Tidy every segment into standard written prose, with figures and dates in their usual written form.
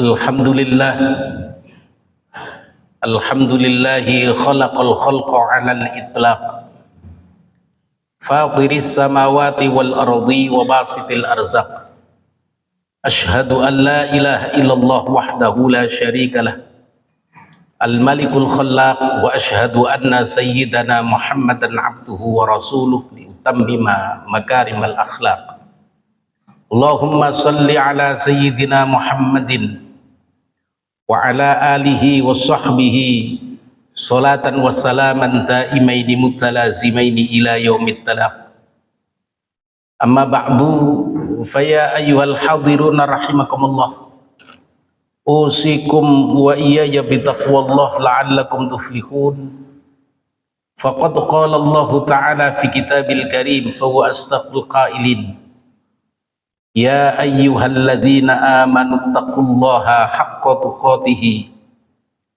Alhamdulillah, Alhamdulillahi khalaqal khalqa 'alal itlaq, fatiris samawati wal ardi wa basitil arzaq. Ashhadu an la ilaha illallah wahdahu la syarikalah, al-malikul khallaq, wa ashhadu anna sayyidana Muhammadan abduhu wa rasuluh liutammima makarimal akhlaq. Allahumma salli ala sayyidina Muhammadin wa ala alihi wa sahbihi salatan wa salaman daimaini mutalazimaini ila yaumit talaq. Amma ba'du, faya ayyuhal hadiruna rahimakumullah, usikum wa iyaya bitaqwallah la'allakum tuflihun. Faqad qala Allah ta'ala fi kitabil karim fa huwa astaqul qailin, ya ayyuhalladzina amanu taqullaha haqqa tuqatih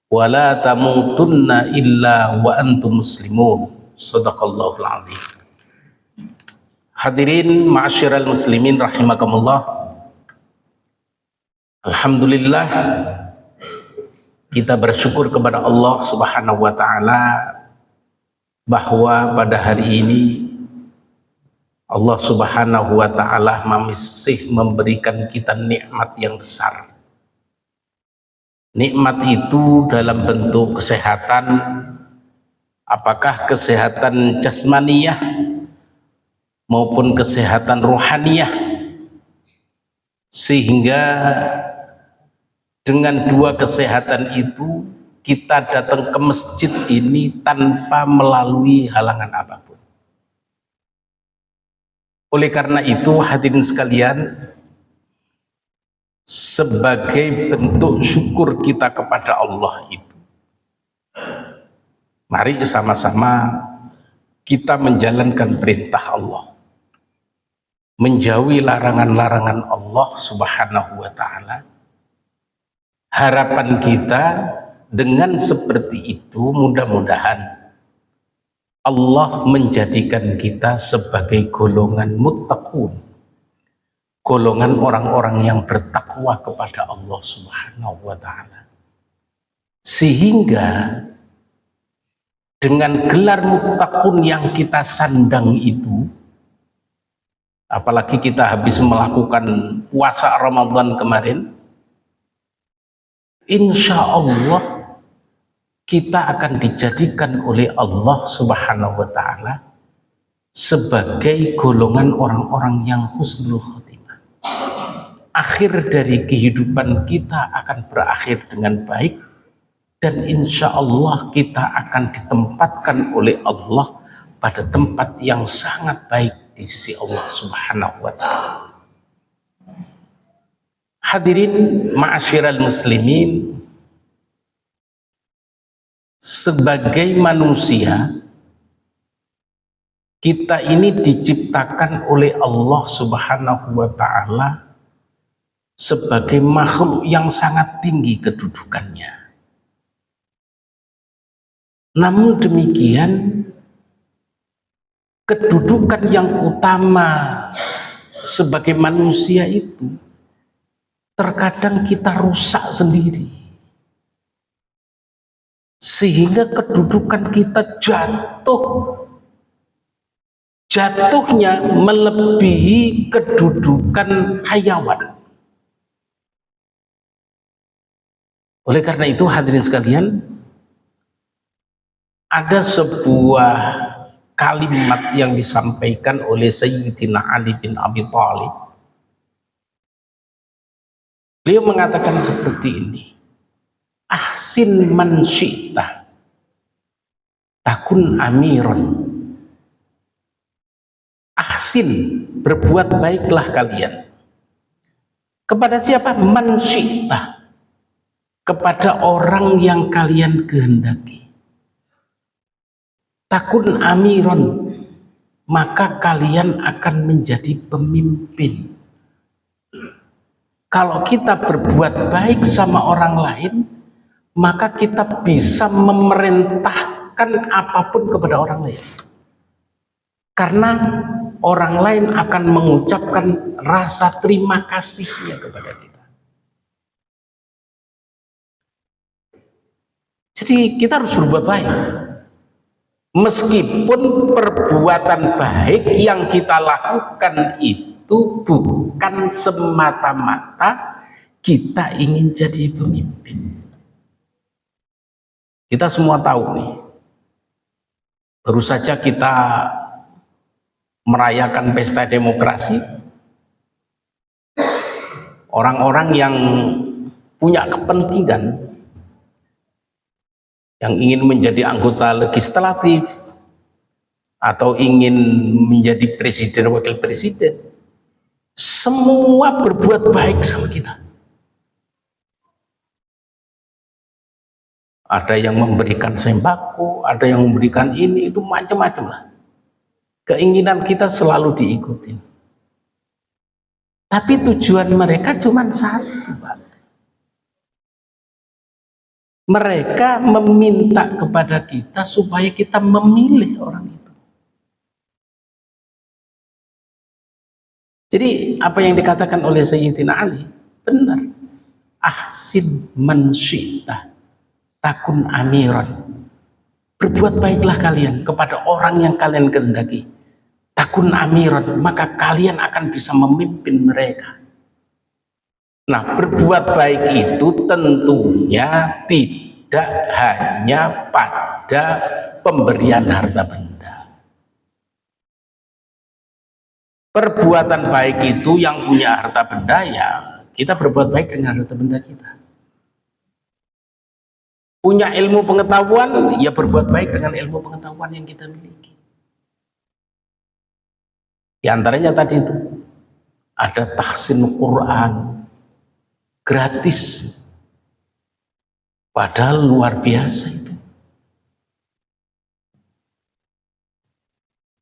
wa la tamutunna illa wa antum muslimun. Shadaqallahul azim. Hadirin ma'asyiral muslimin rahimakumullah, alhamdulillah kita bersyukur kepada Allah Subhanahu wa taala bahwa pada hari ini Allah Subhanahu wa ta'ala masih memberikan kita nikmat yang besar. Nikmat itu dalam bentuk kesehatan, apakah kesehatan jasmaniyah maupun kesehatan rohaniyah, sehingga dengan dua kesehatan itu kita datang ke masjid ini tanpa melalui halangan apapun. Oleh karena itu hadirin sekalian, sebagai bentuk syukur kita kepada Allah itu, mari sama-sama kita menjalankan perintah Allah, menjauhi larangan-larangan Allah Subhanahu wa ta'ala. Harapan kita dengan seperti itu mudah-mudahan Allah menjadikan kita sebagai golongan muttaqun, golongan orang-orang yang bertakwa kepada Allah Subhanahu wa ta'ala, sehingga dengan gelar muttaqun yang kita sandang itu, apalagi kita habis melakukan puasa Ramadan kemarin, insya Allah kita akan dijadikan oleh Allah Subhanahu wa ta'ala sebagai golongan orang-orang yang husnul khotimah. Akhir dari kehidupan kita akan berakhir dengan baik, dan insya Allah kita akan ditempatkan oleh Allah pada tempat yang sangat baik di sisi Allah Subhanahu wa ta'ala. Hadirin ma'asyiral muslimin, sebagai manusia kita ini diciptakan oleh Allah Subhanahu wa ta'ala sebagai makhluk yang sangat tinggi kedudukannya. Namun demikian, kedudukan yang utama sebagai manusia itu terkadang kita rusak sendiri, sehingga kedudukan kita jatuhnya melebihi kedudukan hayawan. Oleh karena itu hadirin sekalian, ada sebuah kalimat yang disampaikan oleh Sayyidina Ali bin Abi Thalib. Beliau mengatakan seperti ini, ahsin man syi'ta takun amiron. Ahsin, berbuat baiklah kalian. Kepada siapa? Man syi'ta, kepada orang yang kalian kehendaki. Takun amiron, maka kalian akan menjadi pemimpin. Kalau kita berbuat baik sama orang lain, maka kita bisa memerintahkan apapun kepada orang lain, karena orang lain akan mengucapkan rasa terima kasihnya kepada kita. Jadi kita harus berbuat baik. Meskipun perbuatan baik yang kita lakukan itu bukan semata-mata kita ingin jadi pemimpin. Kita semua tahu nih, baru saja kita merayakan pesta demokrasi. Orang-orang yang punya kepentingan, yang ingin menjadi anggota legislatif atau ingin menjadi presiden wakil presiden, semua berbuat baik sama kita. Ada yang memberikan sembako, ada yang memberikan ini, itu macam-macam lah. Keinginan kita selalu diikutin. Tapi tujuan mereka cuma satu, Pak. Mereka meminta kepada kita supaya kita memilih orang itu. Jadi apa yang dikatakan oleh Sayyidina Ali benar. Ahsin man syi'ta takun amiran. Berbuat baiklah kalian kepada orang yang kalian kehendaki. Takun amiran, maka kalian akan bisa memimpin mereka. Nah, berbuat baik itu tentunya tidak hanya pada pemberian harta benda. Perbuatan baik itu yang punya harta benda, ya kita berbuat baik dengan harta benda kita. Punya ilmu pengetahuan, ya berbuat baik dengan ilmu pengetahuan yang kita miliki. Di antaranya tadi itu ada tahsin Quran gratis, padahal luar biasa itu.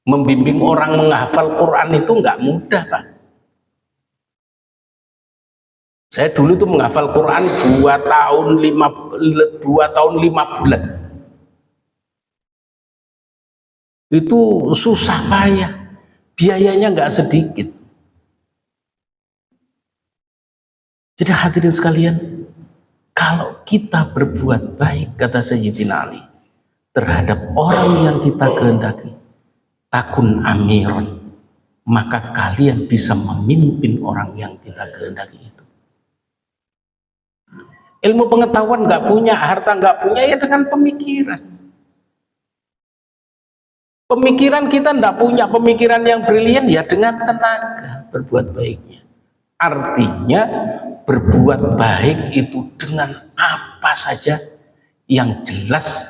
Membimbing orang menghafal Quran itu nggak mudah, Pak. Saya dulu tuh menghafal Quran 2 tahun 5 bulan. Itu susah payah, biayanya nggak sedikit. Jadi hadirin sekalian, kalau kita berbuat baik, kata Sayyidina Ali, terhadap orang yang kita kehendaki, takun amiron, maka kalian bisa memimpin orang yang kita kehendaki itu. Ilmu pengetahuan nggak punya, harta nggak punya, ya dengan pemikiran. Pemikiran kita nggak punya pemikiran yang brilian, ya dengan tenaga berbuat baiknya. Artinya berbuat baik itu dengan apa saja yang jelas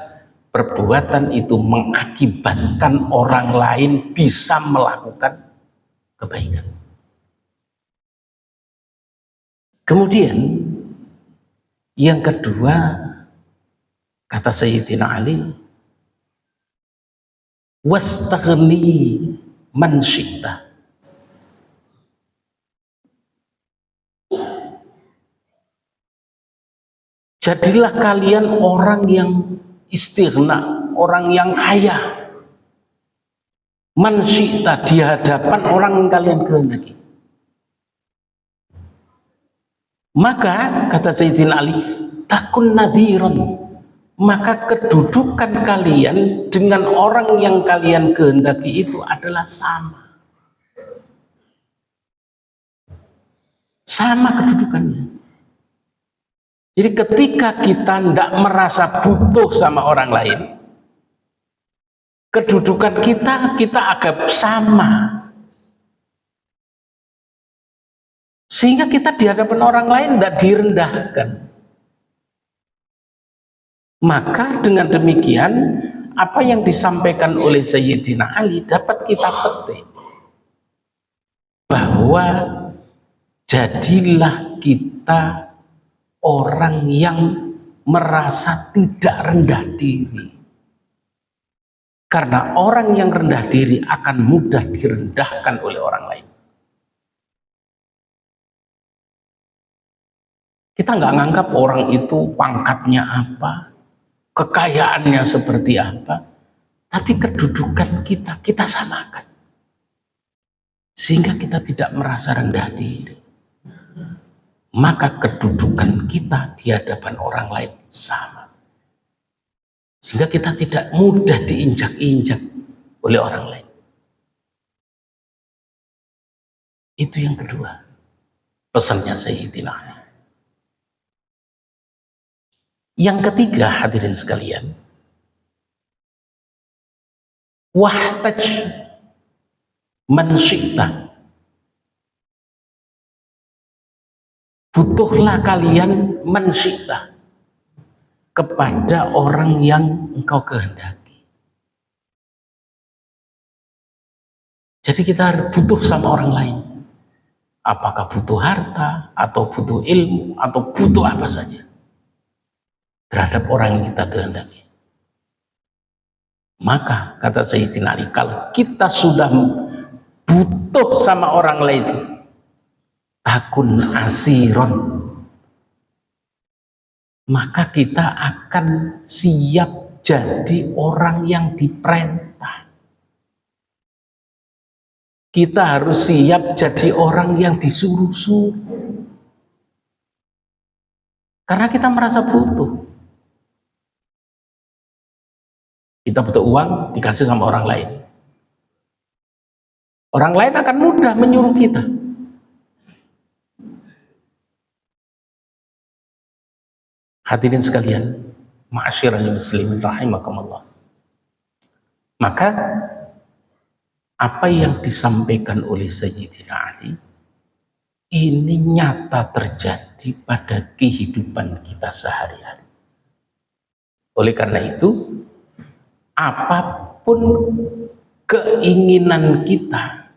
perbuatan itu mengakibatkan orang lain bisa melakukan kebaikan. Kemudian yang kedua, kata Sayyidina Ali, wastaghni man syi'ta. Jadilah kalian orang yang istighna, orang yang kaya. Man syi'ta, di hadapan orang yang kalian kehendaki. Maka kata Sayyidina Ali, takun nadhiran, maka kedudukan kalian dengan orang yang kalian kehendaki itu adalah sama. Sama kedudukannya. Jadi ketika kita tidak merasa butuh sama orang lain, kedudukan kita agak sama. Sehingga kita di hadapan orang lain tidak direndahkan. Maka dengan demikian, apa yang disampaikan oleh Sayyidina Ali dapat kita petik. Bahwa jadilah kita orang yang merasa tidak rendah diri. Karena orang yang rendah diri akan mudah direndahkan oleh orang lain. Kita nggak nganggap orang itu pangkatnya apa, kekayaannya seperti apa, tapi kedudukan kita samakan. Sehingga kita tidak merasa rendah diri. Maka kedudukan kita di hadapan orang lain sama. sehingga kita tidak mudah diinjak-injak oleh orang lain. Itu yang kedua, pesannya Sayyidina Ali. Yang ketiga, hadirin sekalian, wahtaj man syi'ta, butuhlah kalian man syi'ta, kepada orang yang engkau kehendaki. Jadi kita butuh sama orang lain, apakah butuh harta atau butuh ilmu atau butuh apa saja terhadap orang yang kita kehendaki. Maka kata Sayyidina Ali, kalau kita sudah butuh sama orang lain, takun asiron, maka kita akan siap jadi orang yang diperintah. Kita harus siap jadi orang yang disuruh-suruh, karena kita merasa butuh. Kita butuh uang, dikasih sama orang lain. Orang lain akan mudah menyuruh kita. Hadirin sekalian, ma'asyiral muslimin rahimakumullah. Maka apa yang disampaikan oleh Sayyidina Ali ini nyata terjadi pada kehidupan kita sehari-hari. Oleh karena itu, apapun keinginan kita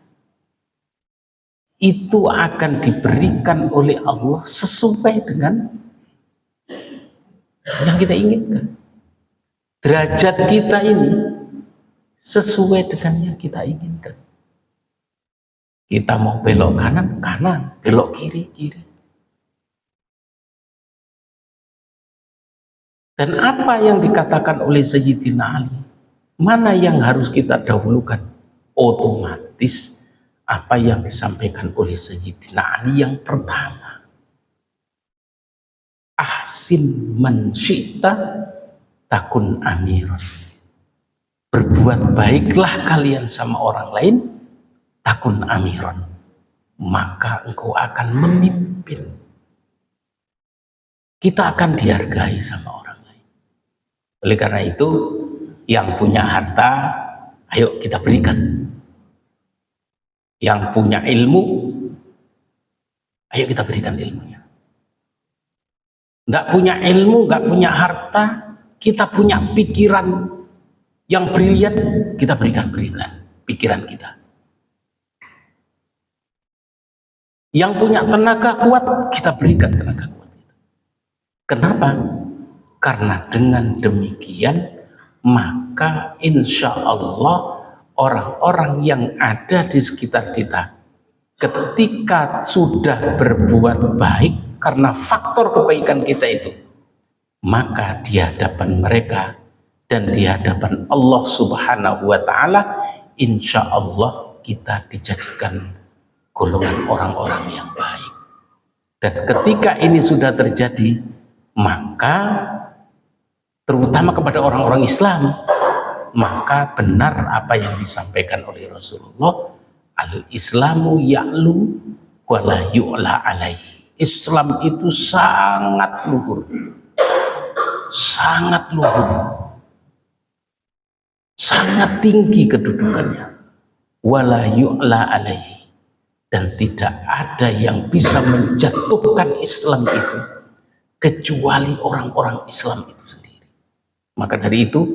itu akan diberikan oleh Allah sesuai dengan yang kita inginkan. Derajat kita ini sesuai dengan yang kita inginkan. Kita mau belok kanan, kanan, belok kiri, kiri. Dan apa yang dikatakan oleh Sayyidina Ali, mana yang harus kita dahulukan? Otomatis apa yang disampaikan oleh Sayyidina Ali yang pertama, ahsin man syi'ta takun amiran. Berbuat baiklah kalian sama orang lain, takun amiran, maka engkau akan memimpin. Kita akan dihargai sama orang lain. Oleh karena itu, yang punya harta, ayo kita berikan. Yang punya ilmu, ayo kita berikan ilmunya. Nggak punya ilmu, nggak punya harta, kita punya pikiran yang brilian, kita berikan brilian pikiran kita. Yang punya tenaga kuat, kita berikan tenaga kuat. Kenapa? Karena dengan demikian, maka insya Allah orang-orang yang ada di sekitar kita ketika sudah berbuat baik karena faktor kebaikan kita itu, maka di hadapan mereka dan di hadapan Allah Subhanahu wa Ta'ala, insya Allah kita dijadikan golongan orang-orang yang baik. Dan ketika ini sudah terjadi, maka terutama kepada orang-orang Islam, maka benar apa yang disampaikan oleh Rasulullah, al-Islamu ya'lu wa la yu'la alaihi. Islam itu sangat luhur, sangat tinggi kedudukannya, wa la yu'la alaihi, dan tidak ada yang bisa menjatuhkan Islam itu kecuali orang-orang Islam itu sendiri. Maka dari itu,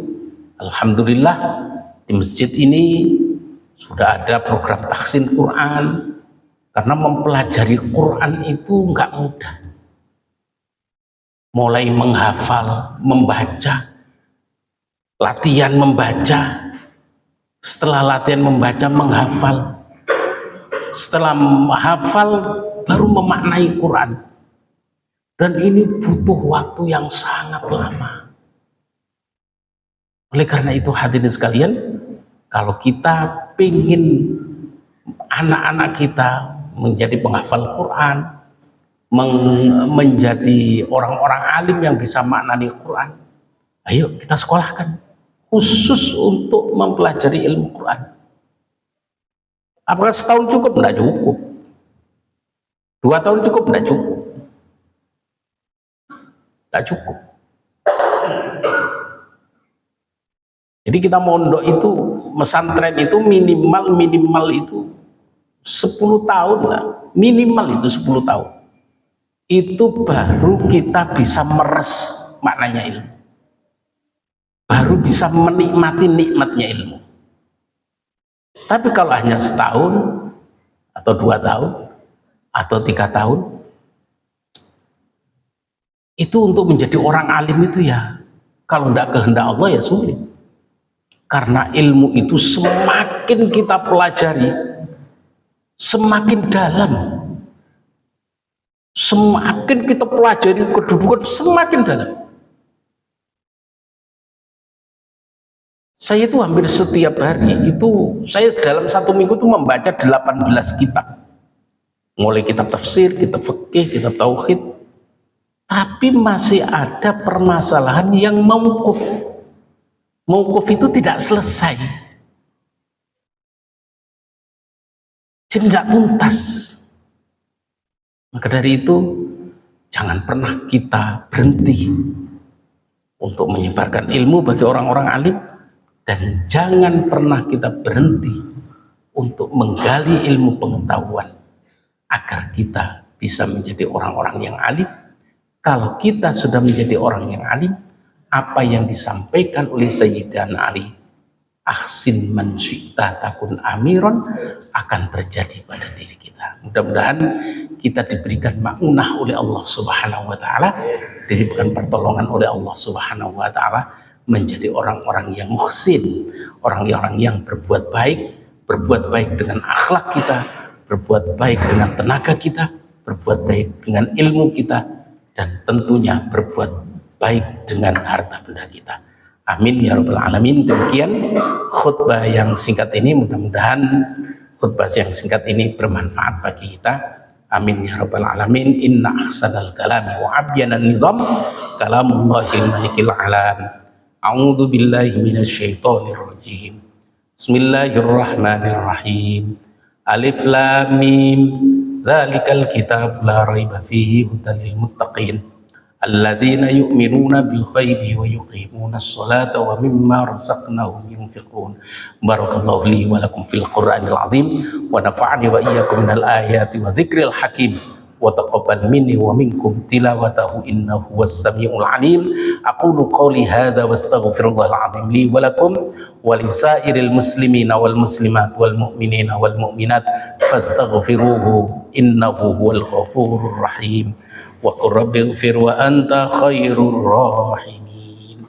alhamdulillah di masjid ini sudah ada program tahsin Quran, karena mempelajari Quran itu nggak mudah. Mulai menghafal, membaca, latihan membaca, setelah latihan membaca menghafal, setelah menghafal baru memaknai Quran. Dan ini butuh waktu yang sangat lama. Oleh karena itu hadirin sekalian, kalau kita ingin anak-anak kita menjadi penghafal Quran, menjadi orang-orang alim yang bisa maknani Quran, Ayo kita sekolahkan khusus untuk mempelajari ilmu Quran. Apakah setahun cukup? Tidak cukup. 2 tahun cukup? Tidak cukup. Tidak cukup. Jadi kita mondok itu, pesantren itu minimal itu 10 tahun lah. Minimal itu 10 tahun. Itu baru kita bisa meres maknanya ilmu. Baru bisa menikmati nikmatnya ilmu. Tapi kalau hanya setahun atau 2 tahun atau 3 tahun, itu untuk menjadi orang alim itu ya, kalau tidak kehendak Allah ya sulit. Karena ilmu itu semakin kita pelajari, semakin dalam. Semakin kita pelajari kedudukan semakin dalam. Saya itu hampir setiap hari itu, saya dalam 1 minggu itu membaca 18 kitab. Mulai kitab tafsir, kitab fikih, kitab tauhid. Tapi masih ada permasalahan yang mauquf. Mauquf itu tidak selesai. Jadi tidak tuntas. Maka dari itu, jangan pernah kita berhenti untuk menyebarkan ilmu bagi orang-orang alim. Dan jangan pernah kita berhenti untuk menggali ilmu pengetahuan agar kita bisa menjadi orang-orang yang alim. Kalau kita sudah menjadi orang yang alim, apa yang disampaikan oleh Sayyidina Ali, ahsin man syi'ta takun amiron, akan terjadi pada diri kita. Mudah-mudahan kita diberikan ma'unah oleh Allah Subhanahu wa taala, diberikan pertolongan oleh Allah Subhanahu wa taala menjadi orang-orang yang muhsin, orang-orang yang berbuat baik dengan akhlak kita, berbuat baik dengan tenaga kita, berbuat baik dengan ilmu kita, dan tentunya berbuat baik dengan harta benda kita. Amin ya rabbal alamin. Demikian khutbah yang singkat ini, mudah-mudahan khutbah yang singkat ini bermanfaat bagi kita. Amin ya rabbal alamin. Inna ahsanal kalami wa abyanan nizam kalamullahil malikil alam. A'udzu billahi minasyaitonir rajim. Bismillahirrahmanirrahim. Alif lam mim. Dzalikal kitab la raiba fihi hudal lil muttaqin. Alladzina yu'minuna bil ghaibi wa yuqimunas salata wa mimma razaqnahum yunfiqun. Barakallahu li wa lakum fil Qur'anil azim wa nafa'ani wa iyyakum minal ayati wa dzikril hakim. Wa taqabbal minni wa minkum tilawatahu innahu was-sami'ul 'alim. Aqulu qawli hadza wastaghfirullahal 'azim li wa lakum wa lisairil muslimina wal muslimat wal mu'minina wal mu'minat fastaghfiruhu innahu huwal ghafurur rahim. Wa qur rabbighfir wa anta khairur rahimin.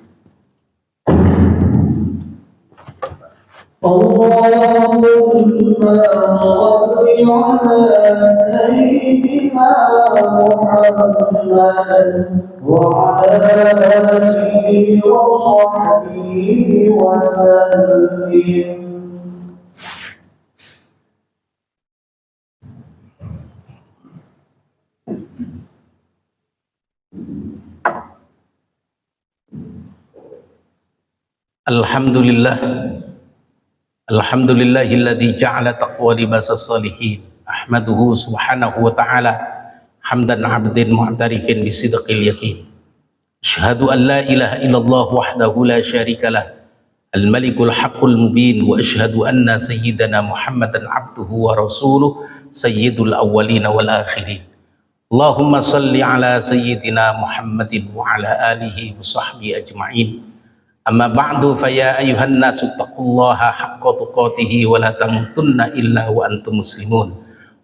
Allahumma shalli ala sayyidina Muhammad wa ala alihi wa sahbihi wa sallim. Alhamdulillahilladzi ja'ala taqwa libasas salihin. Ahmaduhu subhanahu wa ta'ala hamdan 'abdin mu'tarifin bisidqil yakin. Asyhadu an la ilaha illallah wahdahu la syarikalah al-malikul haqqul mubin wa asyhadu anna sayyidana Muhammadan 'abduhu wa rasuluh sayyidul awwalin wal akhirin. Allahumma salli ala sayyidina Muhammadin wa ala alihi wa sahbihi ajma'in. Amma ba'du fa ya ayyuhan nasu taqullaha haqqa tuqatih wa la tamutunna illa wa antum muslimun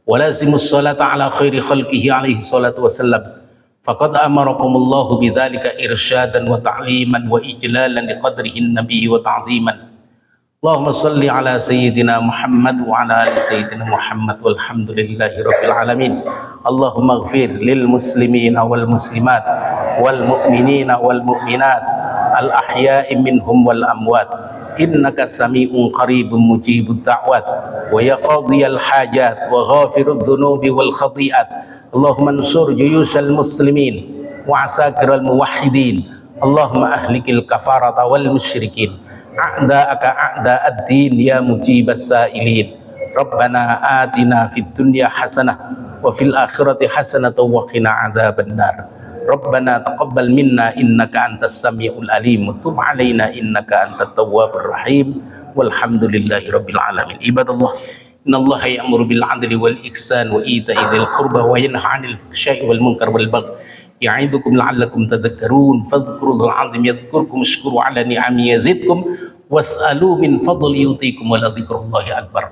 wa lazimus salata ala khairi khalqihi alaihi salatu wassalam faqad amarakumullahu bidzalika irsyadan wa ta'liman wa ijlalan liqadrihi an-nabiy wa ta'ziman. Allahumma salli ala sayyidina Muhammad wa ala ali sayyidina Muhammad walhamdulillahi rabbil alamin. Allahumma ighfir lil muslimina wal muslimat wal mu'minina wal mu'minat al-ahya'i minhum wal amwat innaka sami'un qaribun mujibud da'wat wa ya qadiyal hajat wa ghafirudz dzunubi wal khati'at. Allahumma ansur juyushal muslimin wa asakiral muwahhidin. Allahumma ahlikil kafarata wal musyrikin a'da'aka a'da'ad din ya mujibas sa'ilin. Rabbana atina fid dunya hasanah wa fil akhirati hasanah wa qina adzabannar. Rabbana taqabbal minna innaka antas samiul alim wa tub alaina innaka antat tawwabur rahim. Walhamdulillahi rabbil alamin. Ibadallah, innallaha ya'muru bil 'adli wal ihsan wa ita'i dzil qurba wa yanha 'anil fahsya'i wal munkar wal baghi ya'idukum la'allakum tadhakkarun. Fadhkurul 'azim yadhkurkum washkuru 'ala ni'ami yazidkum was'alu min fadli yutikum wa la dzikrullahi akbar.